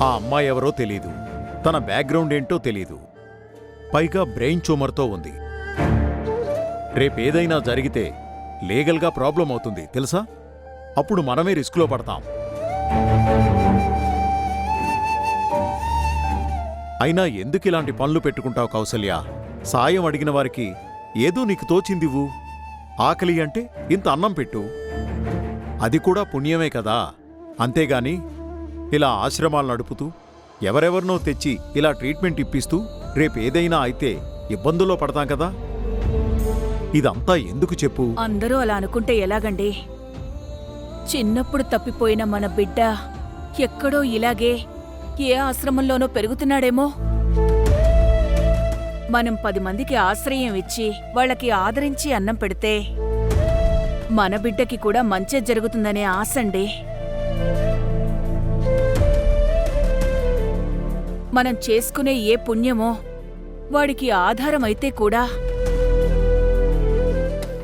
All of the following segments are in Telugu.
ఆ అమ్మాయి ఎవరో తెలీదు, తన బ్యాక్గ్రౌండ్ ఏంటో తెలీదు, పైగా బ్రెయిన్ ట్యూమర్తో ఉంది. రేపేదైనా జరిగితే లీగల్గా ప్రాబ్లం అవుతుంది తెలుసా? అప్పుడు మనమే రిస్క్లో పడతాం. అయినా ఎందుకిలాంటి పనులు పెట్టుకుంటావు కౌసల్య? సాయం అడిగిన వారికి ఏదో నీకు తోచిందివ్వు. ఆకలి అంటే ఇంత అన్నం పెట్టు, అది కూడా పుణ్యమే కదా. అంతేగాని ఇలా ఆశ్రమాలు నడుపుతూ ఎవరెవరినో తెచ్చి ఇలా ట్రీట్మెంట్ ఇప్పిస్తూ రేపేదైనా అయితే ఇబ్బందుల్లో పడతాం కదా. ఇదంతా ఎందుకు చెప్పు? అందరూ అలా అనుకుంటే ఎలాగండి? చిన్నప్పుడు తప్పిపోయిన మన బిడ్డ ఎక్కడో ఇలాగే ఏ ఆశ్రమంలోనో పెరుగుతున్నాడేమో. మనం 10 మందికి ఆశ్రయం ఇచ్చి వాళ్ళకి ఆదరించి అన్నం పెడితే మన బిడ్డకి కూడా మంచే జరుగుతుందనే ఆశండి. మనం చేసుకునే ఏ పుణ్యమో వాడికి ఆధారమైతే కూడా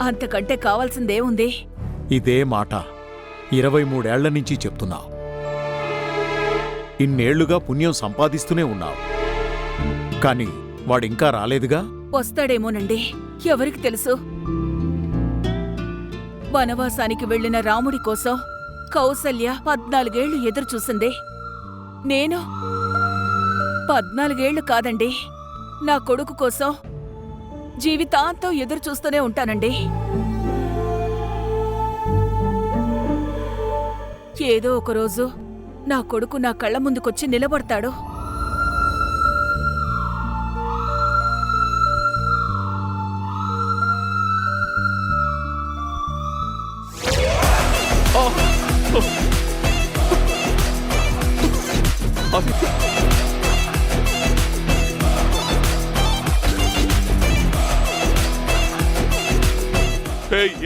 అంతకంటే కావాల్సిందేముంది? ఇదే మాట 23 ఏళ్ల నుంచి చెప్తున్నావు. ఇన్నేళ్లుగా పుణ్యం సంపాదిస్తూనే ఉన్నావు, కాని వాడింకా రాలేదుగా. వస్తాడేమోనండి, ఎవరికి తెలుసు. వనవాసానికి వెళ్లిన రాముడి కోసం కౌసల్య 14 ఏళ్లు ఎదురుచూసింది. నేను 14 ఏళ్లు కాదండి, నా కొడుకు కోసం జీవితాంతం ఎదురుచూస్తూనే ఉంటానండి. ఏదో ఒకరోజు నా కొడుకు నా కళ్ల ముందుకొచ్చి నిలబడతాడు.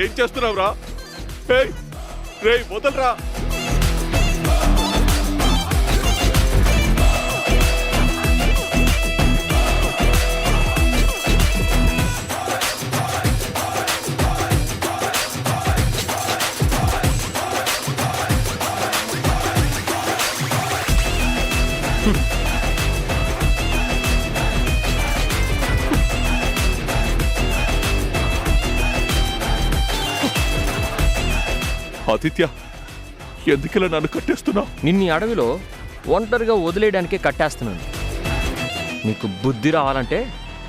ఏం చేస్తున్నావురా? రే వదలరా. ఆదిత్య, ఎందుకలా నన్ను కట్టేస్తున్నావు? నిన్ను అడవిలో ఒంటరిగా వదిలేయడానికే కట్టేస్తున్నాను. నీకు బుద్ధి రావాలంటే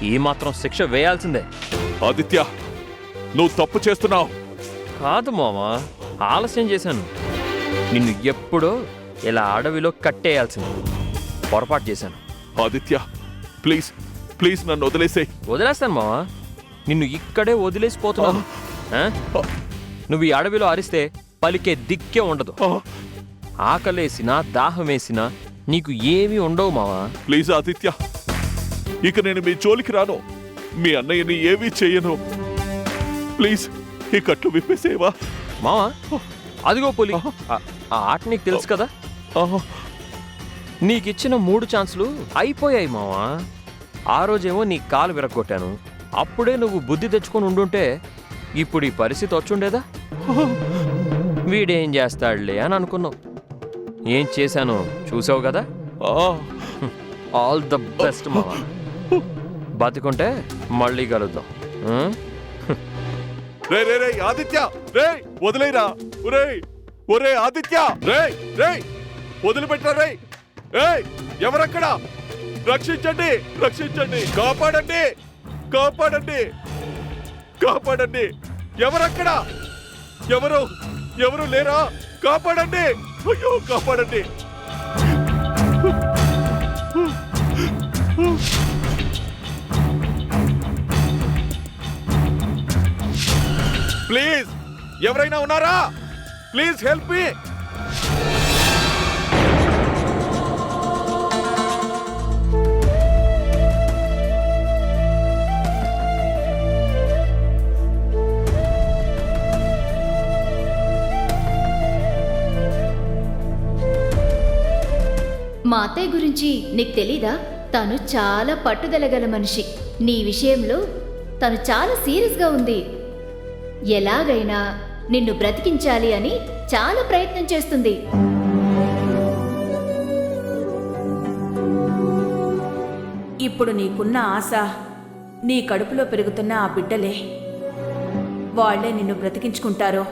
ఈ మాత్రం శిక్ష వేయాల్సిందే. ఆదిత్య, నువ్వు తప్పు చేస్తున్నావు. కాదు మామా, ఆలస్యం చేశాను. నిన్ను ఎప్పుడో ఇలా అడవిలో కట్టేయాల్సింది. పొరపాటు చేశాను. ఆదిత్య, ప్లీజ్ ప్లీజ్ నన్ను వదిలేసేయ్. వదిలేస్తాను మామా, నిన్ను ఇక్కడే వదిలేసిపోతున్నాను. నువ్వు ఈ అడవిలో అరిస్తే పలికే దిక్కే ఉండదు. ఆకలేసినా దాహమేసినా నీకు ఏమీ ఉండవు మావా. ప్లీజ్ ఆదిత్య, ఇక నేను మీ జోలికి రాను. మీ అన్నయ్యని ఏమీ చెయ్యను. ప్లీజ్ ఈ కట్లు విప్పేసేవా మావా? అదిగో పులి, ఆ ఆట నీకు తెలుసు కదా. నీకిచ్చిన 3 ఛాన్సులు అయిపోయాయి మావా. ఆ రోజేమో నీ కాలు విరగొట్టాను. అప్పుడే నువ్వు బుద్ధి తెచ్చుకొని ఉండుంటే ఇప్పుడు ఈ పరిస్థితి వచ్చుండేదా? వీడేం చేస్తాడులే అని అనుకున్నావు. ఏం చేశాను చూసావు కదా. ఆల్ ద బెస్ట్ మావా. బతికుంటే మళ్ళీ కలుద్దాం. రే రే రే ఆదిత్య, రే వదిలేరా. ఒరే ఆదిత్య, రే రే వదిలిపెట్టా. రే ఎవరక్కడ? రక్షించండి, రక్షించండి, కాపాడండి, కాపాడండి, కాపాడండి. ఎవరక్కడ? ఎవరు లేరా? కాపాడండి, అయ్యో కాపాడండి. ప్లీజ్ ఎవరైనా ఉన్నారా? Please help me. మా అత్తయ్య గురించి నీకు తెలీదా? తను చాలా పట్టుదలగల మనిషి. నీ విషయంలో తను చాలా సీరియస్గా ఉంది. ఎలాగైనా నిన్ను బ్రతికించాలి అని చాలా ప్రయత్నం చేస్తుంది. ఇప్పుడు నీకున్న ఆశ నీ కడుపులో పెరుగుతున్న ఆ బిడ్డలే. వాళ్లే నిన్ను బ్రతికించుకుంటారు.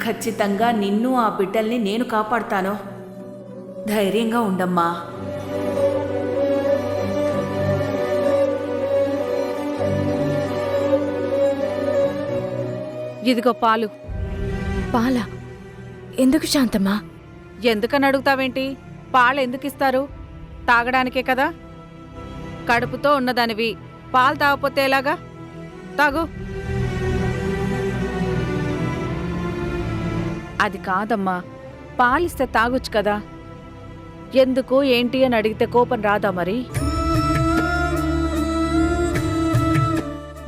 ఖచ్చితంగా నిన్ను ఆ బిడ్డల్ని నేను కాపాడుతాను. ధైర్యంగా ఉండమ్మా. ఇదిగో పాలు. పాల ఎందుకు శాంతమ్మా? ఎందుకని అడుగుతావేంటి? పాలు ఎందుకిస్తారు? తాగడానికే కదా. కడుపుతో ఉన్నదానివి పాలు తాగపోతే ఎలాగా? తాగు. అది కాదమ్మా, పాలిస్తే తాగొచ్చు కదా. ఎందుకు ఏంటి అని అడిగితే కోపం రాదా మరి?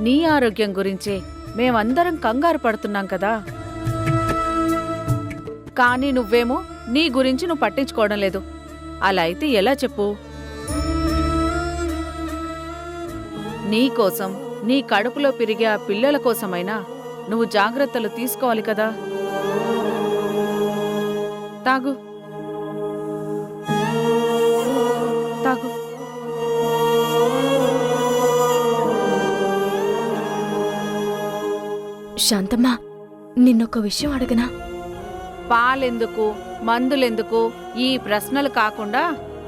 నీ ఆరోగ్యం గురించే మేమందరం కంగారు పడుతున్నాం కదా. కానీ నువ్వేమో నీ గురించి నువ్వు పట్టించుకోవడం లేదు. అలా అయితే ఎలా చెప్పు? నీకోసం, నీ కడుపులో పెరిగే ఆ పిల్లల కోసమైనా నువ్వు జాగ్రత్తలు తీసుకోవాలి కదా. తాగు, తాగు. శాంతమ్మా, నిన్నొక విషయం అడగనా? పాలెందుకు, మందులెందుకు, ఈ ప్రశ్నలు కాకుండా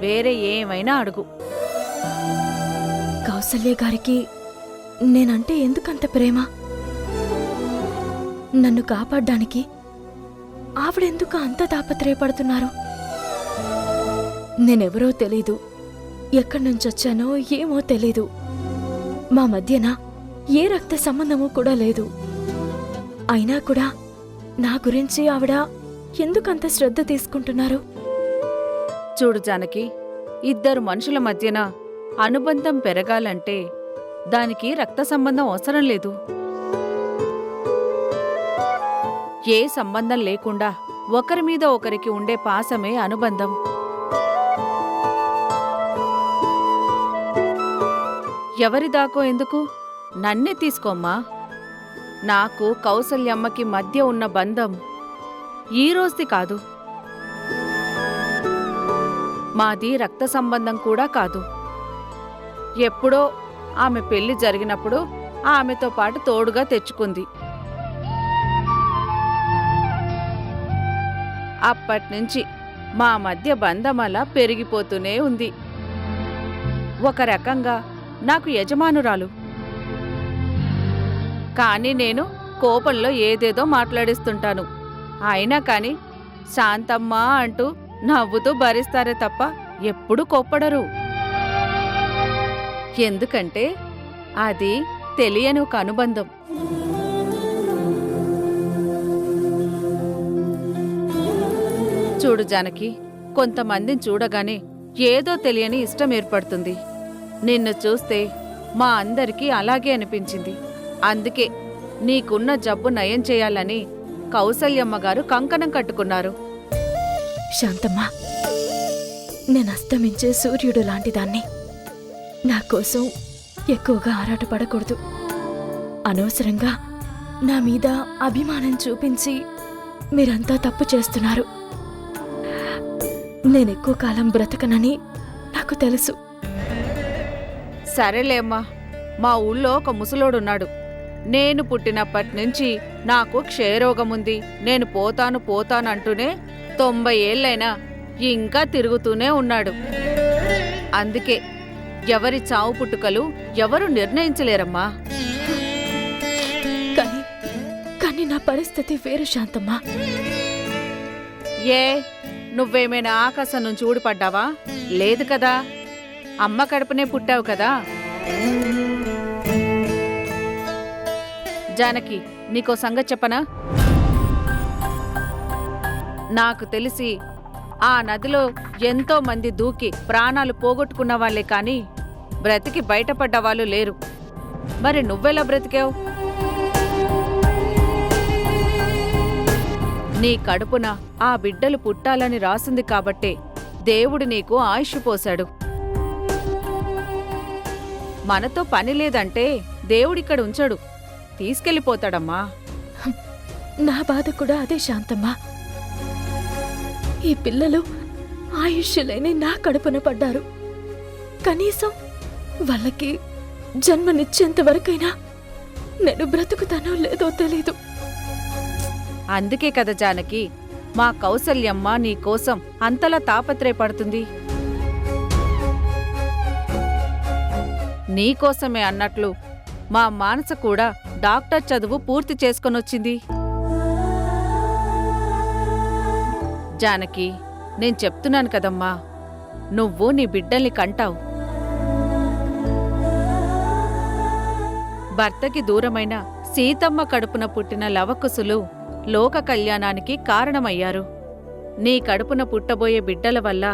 వేరే ఏమైనా అడుగు. కౌసల్య గారికి నేనంటే ఎందుకంత ప్రేమ? నన్ను కాపాడ్డానికి ఆవిడెందుకు అంత తాపత్రయపడుతున్నారు? నేనెవరో తెలీదు, ఎక్కడి నుంచొచ్చానో ఏమో తెలీదు. మా మధ్యన ఏ రక్త సంబంధమూ కూడా లేదు. అయినా కూడా నా గురించి ఆవిడ ఎందుకంత శ్రద్ధ తీసుకుంటున్నారు? చూడు జానకి, ఇద్దరు మనుషుల మధ్యన అనుబంధం పెరగాలంటే దానికి రక్త సంబంధం అవసరం లేదు. ఏ సంబంధం లేకుండా ఒకరి మీద ఒకరికి ఉండే పాసమే అనుబంధం. ఎవరిదాకో ఎందుకు, నన్నే తీసుకోమ్మా. నాకు కౌసల్యమ్మకి మధ్య ఉన్న బంధం ఈ రోజుది కాదు. మాది రక్త సంబంధం కూడా కాదు. ఎప్పుడో ఆమె పెళ్లి జరిగినప్పుడు ఆమెతో పాటు తోడుగా తెచ్చుకుంది. అప్పట్నుంచి మా మధ్య బంధం అలా పెరిగిపోతూనే ఉంది. ఒక రకంగా నాకు యజమానురాలు. కానీ నేను కోపంలో ఏదేదో మాట్లాడిస్తుంటాను. అయినా కాని శాంతమ్మా అంటూ నవ్వుతూ భరిస్తారే తప్ప ఎప్పుడూ కోప్పడరు. ఎందుకంటే అది తెలియని ఒక అనుబంధం. చూడు జానకి, కొంతమందిని చూడగానే ఏదో తెలియని ఇష్టం ఏర్పడుతుంది. నిన్ను చూస్తే మా అందరికీ అలాగే అనిపించింది. అందుకే నీకున్న జబ్బు నయం చేయాలని కౌసల్యమ్మ గారు కంకణం కట్టుకున్నారు. శాంతమ్మా, నేను అస్తమించే సూర్యుడు లాంటిదాన్ని. నా కోసం ఎక్కువగా ఆరాటపడకూడదు. అనవసరంగా నా మీద అభిమానం చూపించి మీరంతా తప్పు చేస్తున్నారు. నేనెక్కువ కాలం బ్రతకనని నాకు తెలుసు. సరేలేమ్మా, మా ఊళ్ళో ఒక ముసలోడున్నాడు. నేను పుట్టినప్పటినుంచి నాకు క్షయరోగముంది, నేను పోతాను పోతాను అంటూనే 90 ఏళ్లైనా ఇంకా తిరుగుతూనే ఉన్నాడు. అందుకే ఎవరి చావు పుట్టుకలు ఎవరు నిర్ణయించలేరమ్మా. కానీ నా పరిస్థితి వేరు శాంతమ్మా. ఏ, నువ్వేమైనా ఆకాశం నుంచి ఊడిపడ్డావా? లేదు కదా, అమ్మ కడుపునే పుట్టావు కదా. జానకి, నీకో సంగతి చెప్పనా? నాకు తెలిసి ఆ నదిలో ఎంతో మంది దూకి ప్రాణాలు పోగొట్టుకున్న వాళ్లే కాని బ్రతికి బయటపడ్డ వాళ్ళు లేరు. మరి నువ్వెలా బ్రతికావు? నీ కడుపున ఆ బిడ్డలు పుట్టాలని రాసింది కాబట్టే దేవుడు నీకు ఆయుష్ పోశాడు. మనతో పని లేదంటే దేవుడిక్కడ ఉంచడు. తీసుకెళ్ళిపోతాడమ్మా. నా బాధ కూడా అదే శాంతమ్మా. ఈ పిల్లలు ఆయుష్ లేని నా కడుపున పడ్డారు. కనీసం వాళ్ళకి జన్మనిచ్చేంత వరకైనా నేను బ్రతుకుతానో లేదో తెలీదు. అందుకే కదా జానకి, మా కౌసల్యమ్మ నీకోసం అంతలా తాపత్రయపడుతుంది. నీకోసమే అన్నట్లు మా మానస కూడా డాక్టర్ చదువు పూర్తి చేసుకొనొచ్చింది. జానకి, నేను చెప్తున్నాను కదమ్మా, నువ్వు నీ బిడ్డల్ని కంటావు. భర్తకి దూరమైన సీతమ్మ కడుపున పుట్టిన లవకుశులు లోక కళ్యాణానికి కారణమయ్యారు. నీ కడుపున పుట్టబోయే బిడ్డల వల్ల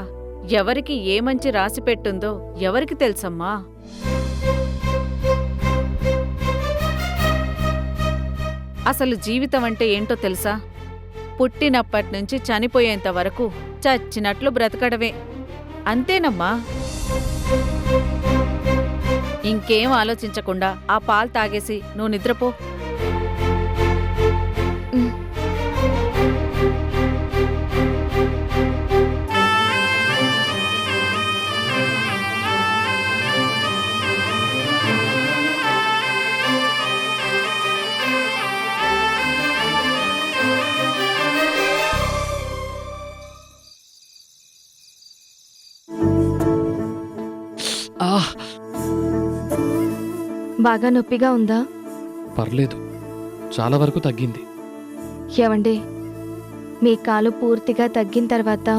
ఎవరికి ఏ మంచి రాసిపెట్టుందో ఎవరికి తెలుసమ్మా? అసలు జీవితం అంటే ఏంటో తెలుసా? పుట్టినప్పట్నుంచి చనిపోయేంత వరకు చచ్చినట్లు బ్రతకడమే. అంతేనమ్మా. ఇంకేం ఆలోచించకుండా ఆ పాలు తాగేసి నువ్వు నిద్రపో. బాగా నొప్పిగా ఉందా? పర్లేదు, చాలా వరకు తగ్గింది. ఏవండి, మీ కాలు పూర్తిగా తగ్గిన తర్వాత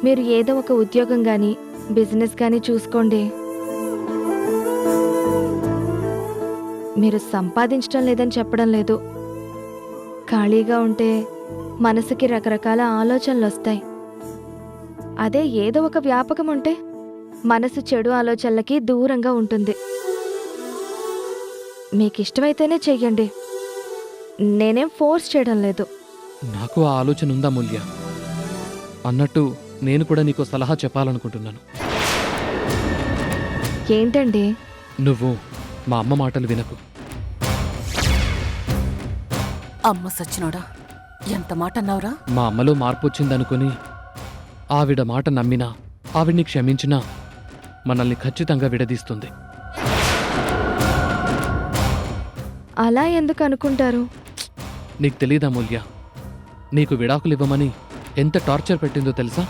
మీరు ఏదో ఒక ఉద్యోగం గాని బిజినెస్ గాని చూసుకోండి. మీరు సంపాదించడం లేదని చెప్పడం లేదు. ఖాళీగా ఉంటే మనసుకి రకరకాల ఆలోచనలు వస్తాయి. అదే ఏదో ఒక వ్యాపకం ఉంటే మనసు చెడు ఆలోచనలకి దూరంగా ఉంటుంది. మీకిష్టమైతేనే చెయ్యండి, నేనేం ఫోర్స్ చేయడం లేదు. నాకు ఆ ఆలోచన ఉందా మూల్య? అన్నట్టు నేను కూడా నీకు సలహా చెప్పాలనుకుంటున్నాను. ఏంటండి? నువ్వు మా అమ్మ మాటలు వినకు. అమ్మ సచ్చినోడా, ఎంత మాట అన్నావురా? మా అమ్మలో మార్పు వచ్చిందనుకుని ఆవిడ మాట నమ్మినా, ఆవిడ్ని క్షమించినా మనల్ని ఖచ్చితంగా విడదీస్తుంది. అలా ఎందుకు అనుకుంటారు? నీకు తెలీదా మూల్య, నీకు విడాకులివ్వమని ఎంత టార్చర్ పెట్టిందో తెలుసా?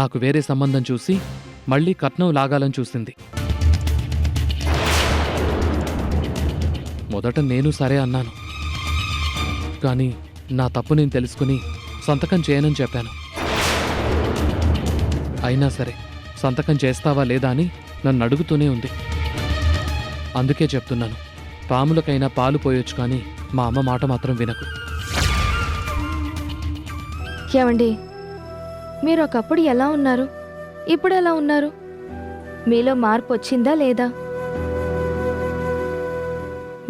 నాకు వేరే సంబంధం చూసి మళ్ళీ కట్నం లాగాలని చూసింది. మొదట నేను సరే అన్నాను, కానీ నా తప్పు నేను తెలుసుకుని సంతకం చేయనని చెప్పాను. అయినా సరే సంతకం చేస్తావా లేదా అని నన్ను అడుగుతూనే ఉంది. అందుకే చెప్తున్నాను, పాములకైనా పాలు పోయొచ్చు కానీ మా అమ్మ మాట మాత్రం వినకు. ఏమండి, మీరు ఒకప్పుడు ఎలా ఉన్నారు, ఇప్పుడు ఎలా ఉన్నారు? మీలో మార్పు వచ్చిందా లేదా?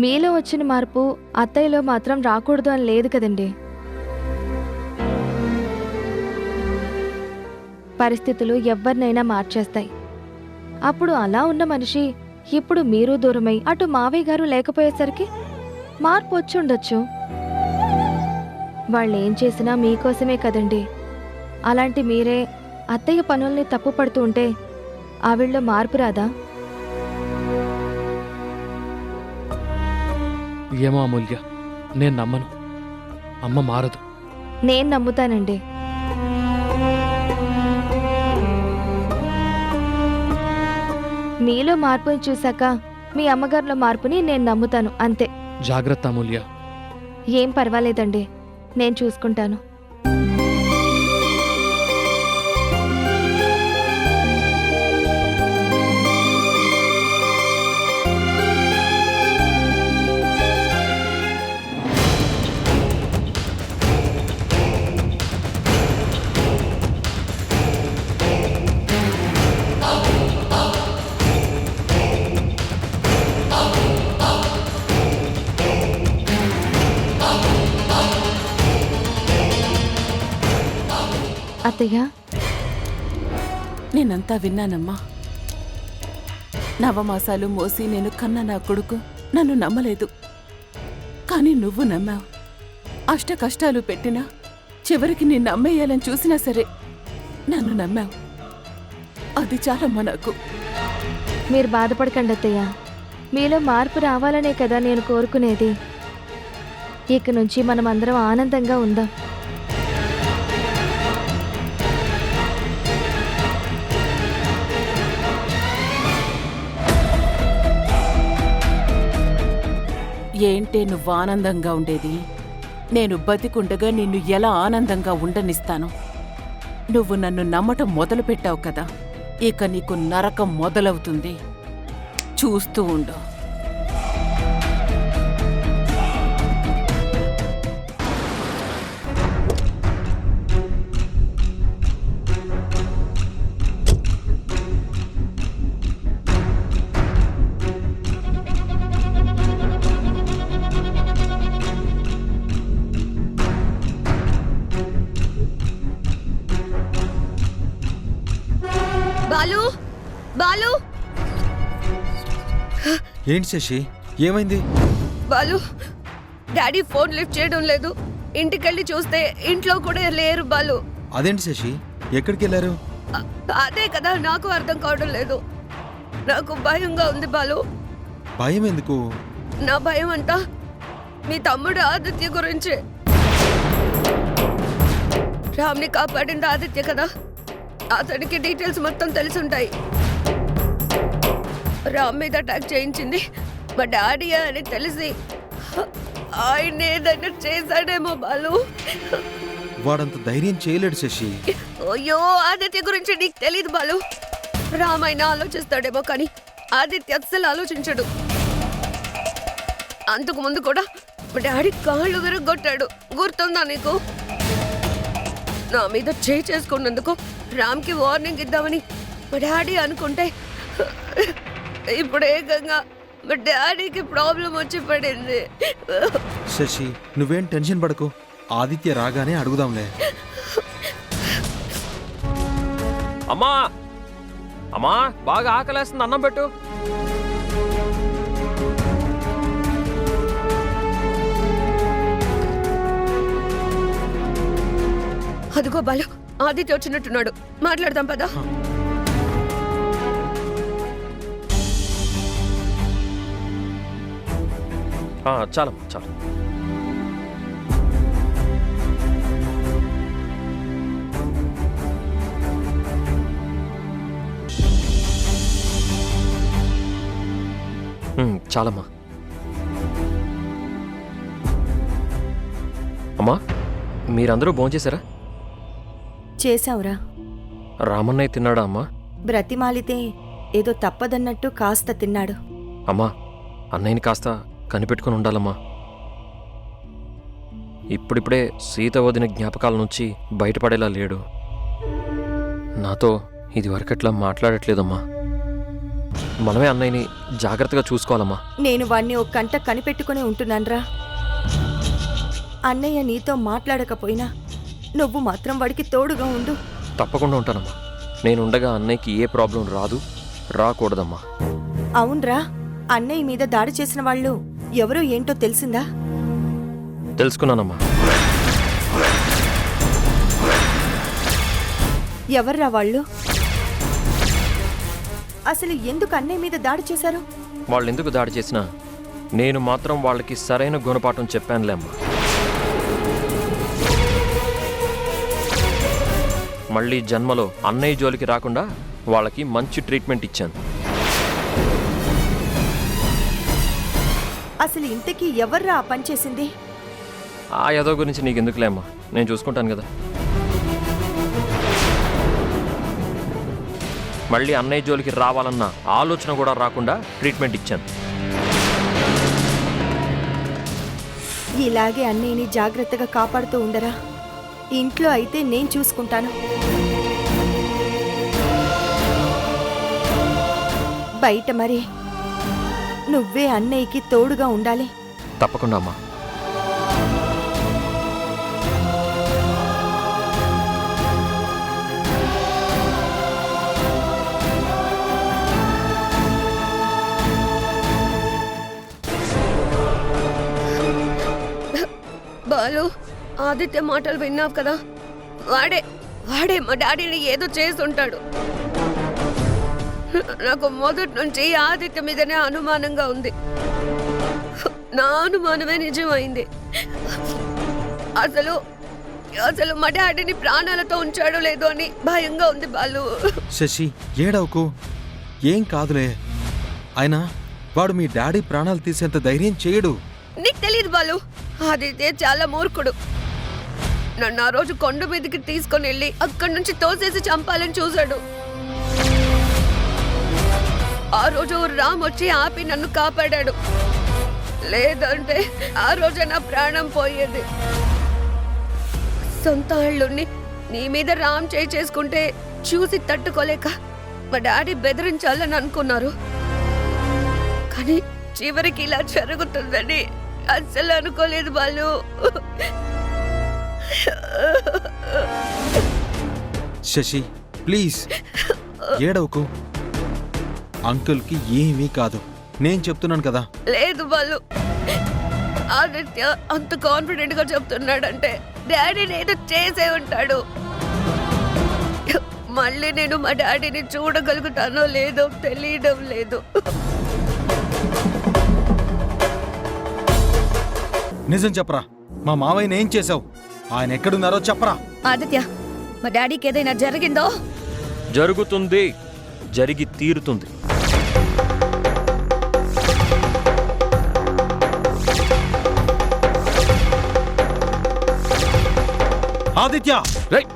మీలో వచ్చిన మార్పు అత్తయ్యలో మాత్రం రాకూడదు అని లేదు కదండి. పరిస్థితులు ఎవరినైనా మార్చేస్తాయి. అప్పుడు అలా ఉన్న మనిషి ఇప్పుడు మీరు దూరమై అటు మావయ్య గారు లేకపోయేసరికి మార్పు వచ్చి ఉండొచ్చు. వాళ్ళేం చేసినా మీకోసమే కదండి. అలాంటి మీరే అత్తయ్య పనుల్ని తప్పు పడుతూ ఉంటే ఆవిళ్ళలో మార్పు రాదా? ఏమో అమూల్య, నేను నమ్మను. అమ్మ మారదు. నేను నమ్ముతానండి. మీలో మార్పుని చూశాక మీ అమ్మగారిలో మార్పుని నేను నమ్ముతాను, అంతే. జాగ్రత్త అమూల్య. ఏం పర్వాలేదండి, నేను చూసుకుంటాను. అత్తయ్య, నేనంతా విన్నానమ్మా. నవమాసాలు మోసి నేను కన్న నా కొడుకు నన్ను నమ్మలేదు. కానీ నువ్వు నమ్మావు. అష్ట కష్టాలు పెట్టినా చివరికి నిన్ను నమ్మేయాలని చూసినా సరే నన్ను నమ్మావు. అది చాలమ్మా నాకు. మీరు బాధపడకండి అత్తయ్య. మీలో మార్పు రావాలనే కదా నేను కోరుకునేది. ఇక నుంచి మనం అందరం ఆనందంగా ఉందాం. ఏంటే నువ్వు ఆనందంగా ఉండేది? నేను బతికుండగా నిన్ను ఎలా ఆనందంగా ఉండనిస్తాను? నువ్వు నన్ను నమ్మటం మొదలుపెట్టావు కదా, ఇక నీకు నరకం మొదలవుతుంది. చూస్తూ ఉండు. బాలు, బాలు, ఏంటి శశి, ఏమైంది? బాలు, డాడీ ఫోన్ లిఫ్ట్ చేయడం లేదు. ఇంటికెళ్ళి చూస్తే ఇంట్లో కూడా లేరు బాలు. అదేంటి శశి, ఎక్కడికి వెళ్ళారు? అదే కదా నాకు అర్థం కావడం లేదు. నాకు భయంగా ఉంది బాలు. భయం ఎందుకు? నా భయం అంతా మీ తమ్ముడు ఆదిత్య గురించే. రామ్ని కాపాడింది ఆదిత్య కదా, అతనికి డీటెయిల్స్ మొత్తం తెలుసుంటాయి. రామ్ మీద అటాక్ చేయించింది మా డాడీ అని తెలిసి ఆయన ఏదైనా చేశాడేమో బాలు. వాడంత ధైర్యం చేయలేడు శశి. అయ్యో, ఆదిత్య గురించి నీకు తెలీదు బాలు. రామ్ అయినా ఆలోచిస్తాడేమో కానీ ఆదిత్య అస్సలు ఆలోచించడు. అంతకు ముందు కూడా మా డాడీ కాళ్ళు విరగొట్టాడు, గుర్తుందా నీకు? నా మీద చేయి చేసుకున్నందుకు రామ్కి వార్నింగ్ ఇద్దామని మా డాడీ అనుకుంటే ఇప్పుడు ఏకంగా మా డాడీకి ప్రాబ్లం వచ్చి పడింది. శశి, నువ్వేం టెన్షన్ పడకు. ఆదిత్య రాగానే అడుగుదాంలే. అమ్మా, అమ్మా, బాగా ఆకలేస్తుంది, అన్నం పెట్టు. అదిగో బాలు, ఆదిత్య వచ్చినట్టున్నాడు. మాట్లాడదాం పదా. చాలమ్మా, చాలు. చాలమ్మా. అమ్మా, మీరందరూ భోంచేశారా? చేశావురా. రామన్నయ్య తిన్నాడా అమ్మా? బ్రతిమాలితే ఏదో తప్పదన్నట్టు కాస్త తిన్నాడు. అమ్మా, అన్నయ్యని కాస్త కనిపెట్టుకుని ఉండాలమ్మా. ఇప్పుడిప్పుడే సీత వదిన జ్ఞాపకాల నుంచి బయటపడేలా లేడు. నాతో ఇది వరకట్లా మాట్లాడట్లేదమ్మా. మనమే అన్నయ్యని జాగ్రత్తగా చూసుకోవాలమ్మా. నేను వాణ్ణి ఒక కంట కనిపెట్టుకుని ఉంటున్నాన్రా. అన్నయ్య నీతో మాట్లాడకపోయినా నువ్వు మాత్రం వాడికి తోడుగా ఉండు. తప్పకుండా ఉంటానమ్మా. నేనుండగా అన్నయ్యకి ఏ ప్రాబ్లం రాదు, రాకూడదమ్మా. అవునరా, అన్నయ్య మీద దాడి చేసిన వాళ్ళు ఎవరో ఏంటో తెలిసిందా? తెలుసుకున్నానమ్మా. ఎవర్రా వాళ్ళు? అసలు ఎందుకు అన్నయ్య మీద దాడి చేశారు? వాళ్ళు ఎందుకు దాడి చేసినా నేను మాత్రం వాళ్ళకి సరైన గుణపాఠం చెప్పానులే అమ్మా. మళ్ళీ జన్మలో అన్నయ్య జోలికి రాకుండా వాళ్ళకి మంచి ట్రీట్మెంట్ ఇచ్చాను. అసలు ఇంతకీ ఎవర్రా ఆ పని చేసింది? ఆ యదో గురించి నీకు ఎందుకులే అమ్మా, నేను చూసుకుంటాను కదా. మళ్ళీ అన్నయ్య జోలికి రావాలన్న ఆలోచన కూడా రాకుండా ట్రీట్మెంట్ ఇచ్చాను. ఇలాగే అన్నయ్యని జాగ్రత్తగా కాపాడుతూ ఉండరా. ఇంట్లో అయితే నేను చూసుకుంటాను. బయట మరి నువ్వే అన్నయ్యకి తోడుగా ఉండాలి. తప్పకుండా అమ్మా. బాలు, ఆదిత్య మాటలు విన్నావు కదా, వాడే వాడే మా డాడీని ఏదో చేసుంటాడు. నాకు మొదటి నుంచి ఆదిత్య మీదనే అనుమానంగా ఉంది. నా అనుమానమే నిజమైంది. అసలు అసలు మా డాడీని ప్రాణాలతో ఉంచాడో లేదో అని భయంగా ఉంది బాలు. శశి ఏడవకు, ఏం కాదులే. అయినా వాడు మీ డాడీ ప్రాణాలు తీసేంత ధైర్యం చేయడు. నీకు తెలియదు బాలు, ఆదిత్య చాలా మూర్ఖుడు. నన్ను ఆ రోజు కొండ మీదకి తీసుకొని వెళ్ళి అక్కడి నుంచి తోసేసి చంపాలని చూశాడు. ఆ రోజు రామ్ వచ్చి ఆపి నన్ను కాపాడాడు. లేదంటే ఆ రోజు నా ప్రాణం పోయేది. సొంత అళ్ళుని నీ మీద రామ్ చేసుకుంటే చూసి తట్టుకోలేక మా డాడీ బెదిరించాలని అనుకున్నారు. కానీ చివరికి ఇలా జరుగుతుందని అస్సలు అనుకోలేదు బాలు. శశి ప్లీజ్ ఏడవకు. అంకుల్కి ఏమీ కాదు, నేను చెప్తున్నాను కదా. లేదు బాలు, ఆదిత్య అంత కాన్ఫిడెంట్ గా చెప్తున్నాడంటే డాడీని ఏదో చేసే ఉంటాడు. మళ్ళీ నేను మా డాడీని చూడగలుగుతానో లేదో తెలియడం లేదు. నిజం చెప్పరా, మా మావయ్యని ఏం చేసావు? ఆయన ఎక్కడున్నారో చెప్పరా. ఆదిత్య, మా డాడీకి ఏదైనా జరిగిందో? జరుగుతుంది, జరిగి తీరుతుంది. ఆదిత్య రేయ్